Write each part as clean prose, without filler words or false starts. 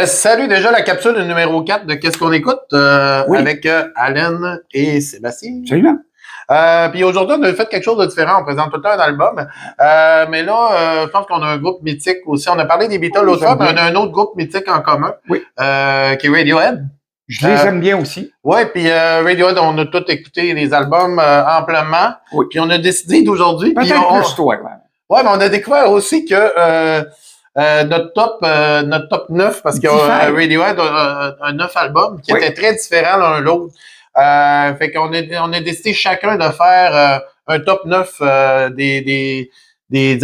Salut, déjà la capsule numéro 4 de Qu'est-ce qu'on écoute Oui. avec Alan et Sébastien. Absolument. Puis aujourd'hui, on a fait quelque chose de différent. On présente tout le temps un album. Mais là, je pense qu'on a un groupe mythique aussi. On a parlé des Beatles l'autre fois, mais on a un autre groupe mythique en commun Oui. qui est Radiohead. Je les aime bien aussi. Ouais, puis Radiohead, on a tous écouté les albums amplement. Oui. Puis on a décidé d'aujourd'hui. Peut-être plus toi. Ouais, mais on a découvert aussi que notre top 9, parce que Radiohead a un 9 albums qui étaient très différents l'un de l'autre. Fait qu'on a décidé chacun de faire un top 9 des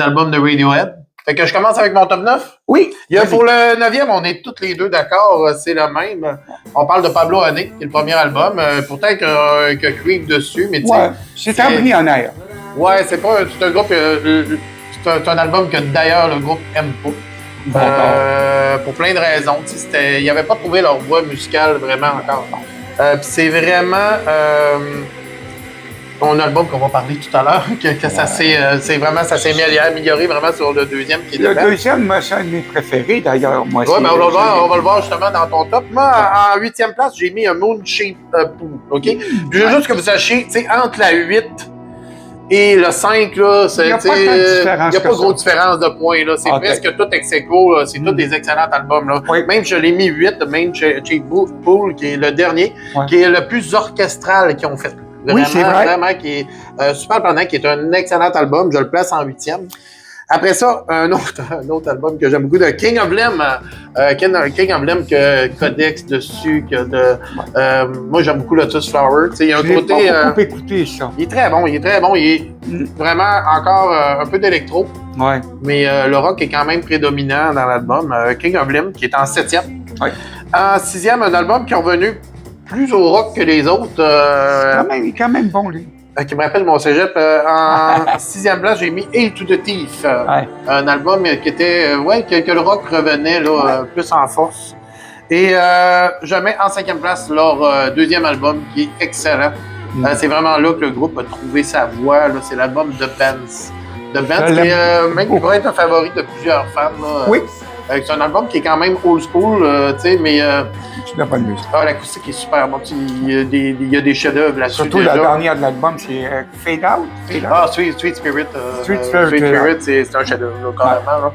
albums de Radiohead. Fait que je commence avec mon top 9. Oui. Pour le 9e, on est tous les deux d'accord, c'est le même. On parle de Pablo Honey, qui est le premier album. Pourtant que Creep dessus, mais tu sais. Ouais, c'est embryonnaire. Ouais, c'est un groupe. C'est un album que d'ailleurs le groupe aime pas. Pour plein de raisons. Ils n'avaient pas trouvé leur voix musicale vraiment encore. Puis c'est vraiment un album qu'on va parler tout à l'heure, que ça s'est amélioré vraiment sur le deuxième qui est le deuxième, moi, c'est un de mes préférés d'ailleurs. Moi, ouais, ben on va le voir justement dans ton top. Moi, en 8e place, j'ai mis un Moon Shape Pool. OK? Puis je veux juste que vous sachiez, tu sais, entre la 8 et le 5, là, il n'y a pas de grosse différence de points. Là. C'est presque tout ex-aequo. C'est tous des excellents albums. Là. Oui. Même je l'ai mis 8, même Shape Pool, qui est le dernier, qui est le plus orchestral qu'ils ont fait. Vraiment, oui, c'est vrai. Vraiment, qui est super pendant, qui est un excellent album. Je le place en 8e. Après ça, un autre album que j'aime beaucoup, de King of Limb. King of Limb, que Codex dessus, moi j'aime beaucoup Lotus Flower. Il y a un côté. Beaucoup écouté ça. Il est très bon. Il est vraiment encore un peu d'électro. Ouais. Mais le rock est quand même prédominant dans l'album. King of Limb, qui est en 7e. Ouais. En 6e, un album qui est revenu plus au rock que les autres. Il est quand même bon, lui. Qui me rappelle mon cégep. En 6e place, j'ai mis Hail to the Thief. Un album qui était, que le rock revenait là, plus en force. Et je mets en 5e place leur deuxième album qui est excellent. C'est vraiment là que le groupe a trouvé sa voix. Là. C'est l'album The Bands. The Bands qui pourrait être un favori de plusieurs fans. Là. Oui. C'est un album qui est quand même old school, tu sais, mais... c'est la bonne musique. L'acoustique est super bon. Il y a des chefs-d'œuvre là-dessus. Surtout la dernière de l'album, c'est Fade Out. Sweet Spirit. Sweet Spirit, c'est un chef-d'œuvre, carrément.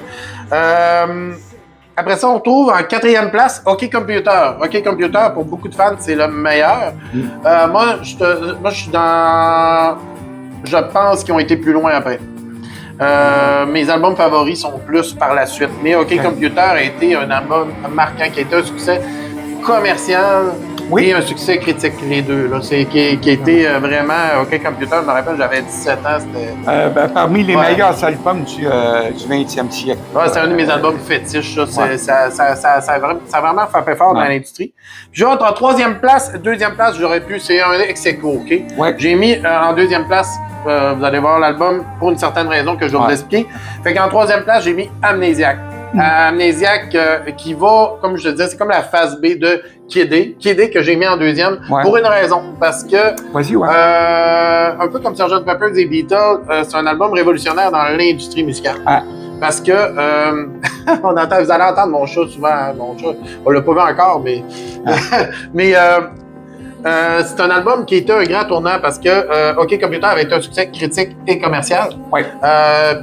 Après ça, on trouve en 4e place OK Computer. OK Computer, pour beaucoup de fans, c'est le meilleur. Moi, je suis dans... Je pense qu'ils ont été plus loin après. Mes albums favoris sont plus par la suite. Mais OK Computer a été un album marquant, qui a été un succès commercial et un succès critique, les deux. Là. Qui a été vraiment... OK Computer, je me rappelle, j'avais 17 ans. Parmi les meilleurs albums du 20e siècle. C'est un de mes albums fétiches. Ça a vraiment frappé fort dans l'industrie. Puis en 3e place, 2e place, j'aurais pu... C'est un ex-aequo, OK? Ouais. J'ai mis en 2e place... vous allez voir l'album pour une certaine raison que je vais vous expliquer. Fait qu'en 3e place, j'ai mis Amnésiaque. Amnésiaque qui va, comme je te disais, c'est comme la phase B de Kid A. Kid A que j'ai mis en 2e pour une raison. Parce que, un peu comme Sgt. Pepper des Beatles, c'est un album révolutionnaire dans l'industrie musicale. Parce que, vous allez entendre mon chat souvent, hein, mon chat, on l'a pas vu encore, mais, c'est un album qui était un grand tournant parce que OK Computer avait été un succès critique et commercial.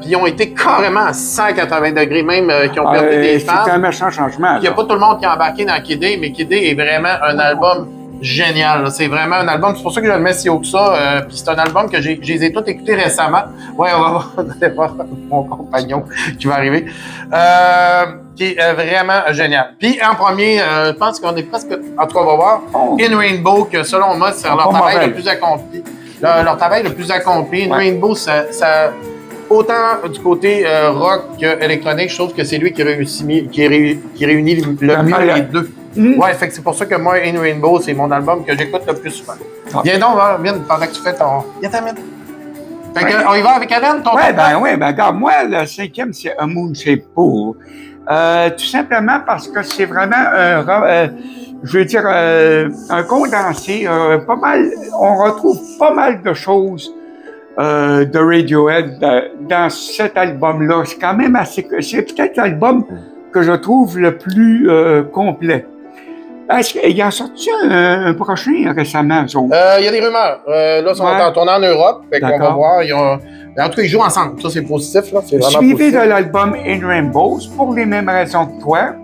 Puis ils ont été carrément à 180 degrés même, qui ont perdu des fans. C'est un méchant changement. Il n'y a pas tout le monde qui a embarqué dans Kid A, mais Kid A est vraiment un album génial. Là. C'est vraiment un album, c'est pour ça que je le mets si haut que ça. Puis c'est un album que je les ai tous écoutés récemment. Ouais, on va voir mon compagnon qui va arriver. Qui est vraiment génial. Puis en premier, je pense qu'on est presque... En tout cas, on va voir. In Rainbow, que selon moi, c'est leur travail le plus accompli. Leur travail le plus accompli. In Rainbow, ça autant du côté rock qu'électronique, je trouve que c'est lui qui réunit le mieux les deux. Ouais, fait que c'est pour ça que moi, In Rainbow, c'est mon album que j'écoute le plus souvent. Viens donc, viens, pendant que tu fais ton... Viens t'amène. Fait que, on y va avec Alan, ton top? Regarde, moi, le 5e, c'est A Moon Shape Pool. Tout simplement parce que c'est vraiment un condensé, pas mal, on retrouve pas mal de choses de Radiohead dans cet album-là. C'est quand même assez... C'est peut-être l'album que je trouve le plus complet. Est-ce qu'il y en sorti un prochain récemment, eux autres? Il y a des rumeurs. Là, ils sont Ouais. en tournée en Europe. Fait qu'on va D'accord. voir. En tout cas, ils jouent ensemble. Ça, c'est positif. Là. C'est vraiment Suivi positif. de l'album In Rainbows, pour les mêmes raisons que toi.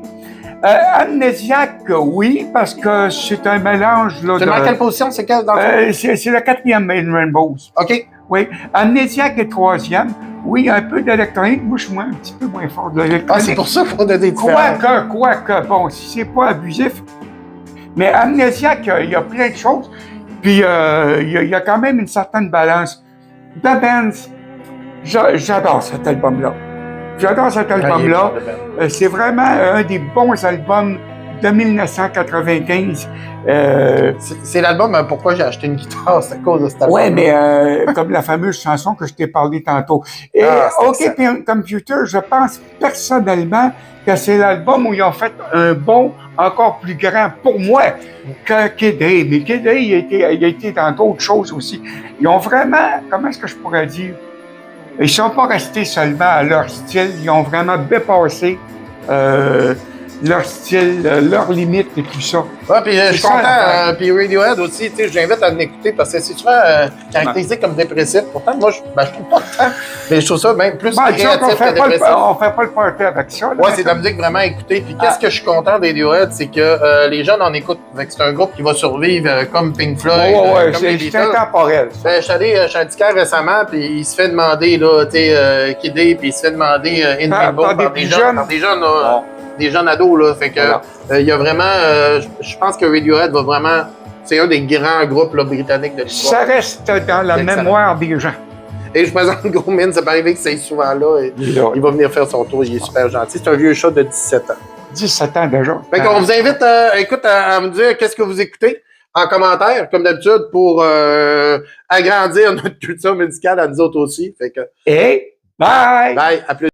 Amnésiaque, oui, parce que c'est un mélange là, Tu dans quelle position? C'est quelle dans le fond? c'est le 4e In Rainbows. OK. Oui. Amnésiaque est 3e. Oui, un peu d'électronique. Moi, je suis un petit peu moins fort de l'électronique. Ah, c'est pour ça qu'on a des différences. Quoique, bon, si c'est pas abusif. Mais Amnésiaque, il y a plein de choses. Puis, il y a quand même une certaine balance. The Bands, j'adore cet album-là. J'adore cet album-là. C'est vraiment un des bons albums de 1995. C'est l'album pourquoi j'ai acheté une guitare, c'est à cause de cet album. Oui, mais comme la fameuse chanson que je t'ai parlé tantôt. Et OK Computer, je pense personnellement que c'est l'album où ils ont fait un bond encore plus grand pour moi que Kid A. Mais Kid A, il a été dans d'autres choses aussi. Ils ont vraiment, comment est-ce que je pourrais dire, ils ne sont pas restés seulement à leur style, ils ont vraiment dépassé leur style, leurs limites et tout ça. Ouais, puis je suis content. Puis Radiohead aussi, tu sais, j'invite à l'écouter parce que c'est souvent caractérisé comme dépressif. Pourtant, moi, je trouve pas tant, mais je trouve ça même plus créatif que dépressif. On fait pas le party avec ça. Ouais, c'est de la musique vraiment écoutée. Puis qu'est-ce que je suis content des Radiohead, c'est que les jeunes en écoutent. C'est un groupe qui va survivre comme Pink Floyd. Ouais, comme les c'est intemporel. Ben, je suis allé chez un petit cœur récemment, puis il se fait demander, là, tu sais, Kid A, puis il se fait demander In Rainbow par des jeunes ados, là. Fait que, il y a vraiment, je pense que Radiohead va vraiment, c'est un des grands groupes, là, britanniques de l'histoire. Ça reste dans la mémoire des gens. Et je présente Gros Mine, ça peut arriver que c'est souvent là, et il va venir faire son tour, il est super gentil. C'est un vieux chat de 17 ans. 17 ans déjà. Fait qu'on vous invite, écoute, à me dire qu'est-ce que vous écoutez en commentaire, comme d'habitude, pour agrandir notre culture musicale à nous autres aussi. Fait que. Et bye! Bye, à plus.